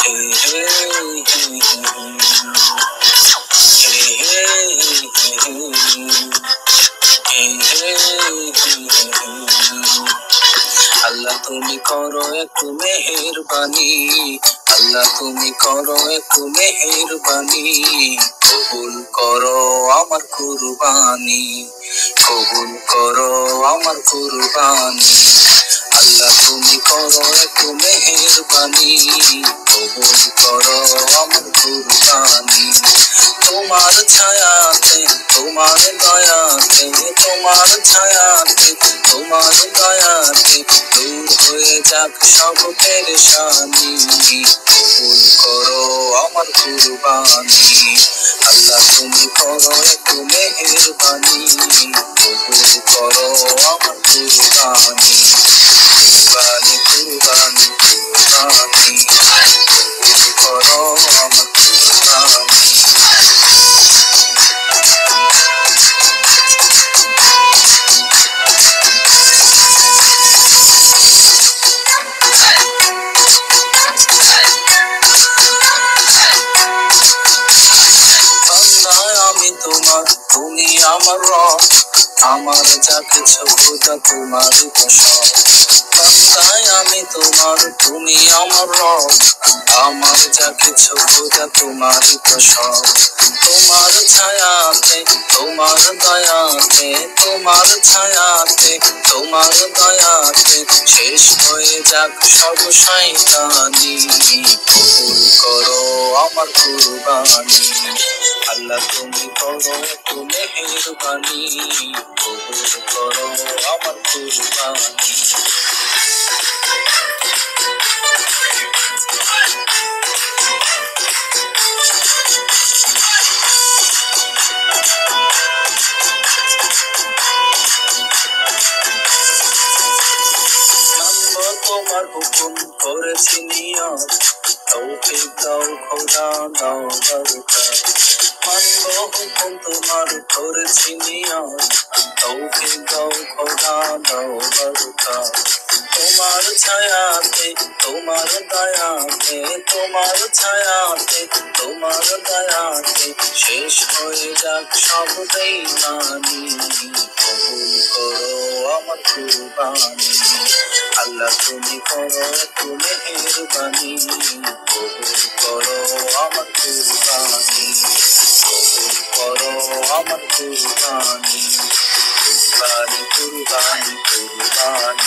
হে আল্লাহ তুমি করো একটু মেহেরবানি, আল্লাহ তুমি করো একটু মেহেরবানি, কবুল করো আমার কুরবানি, কবুল করো আমার কুরবানি। আল্লাহ তুমি করো একটু মেহেরবানি, কবুল করো আমার কুরবানি। তোমার ছায়াতে তোমার দয়াতে, তোমার ছায়াতে তোমার দয়াতে দূর হয়ে যাক সব পেরেশানি, কবুল করো আমার কুরবানি। আল্লাহ তুমি করো একটু মেহেরবানি, কবুল করো আমার কুরবানি, কুরবানি কুরবানি কুরবানি, কবুল করো আমার কুরবানি। আমি তোমার তুমি আমার রব, আমার যা কিছু খোদা তোমারই তো সব। বান্দায় আমি তোমার তুমি আমার রব, আমার যা কিছু খোদা তোমারই তো সব। তোমার ছায়াতে তোমার দয়াতে, তোমার ছায়াতে তোমার দয়াতে শেষ হয়ে যাক সব শয়তানি, কবুল করো আমার কুরবানি। আল্লাহ তুমি করো একটু মেহেরবানি, কবুল করো আমার কুরবানি। তোমার হুকুম করেছি নিয়ত, তৌফিক দাও খোদা দাও বরকত। মানব হুকুম তোমার করেছি নিয়ত, তৌফিক দাও খোদা দাও বরকত। তোমার ছায়াতে তোমার দয়াতে, তোমার ছায়াতে তোমার দয়াতে শেষ হয়ে যাক সব বেঈমানি, কবুল করো আমার কুরবানি। আল্লাহ তুমি করো একটু মেহেরবানি, কবুল করো আমার কুরবানি, কবুল করো আমার কুরবানি, কুরবানি কুরবানি কুরবানি।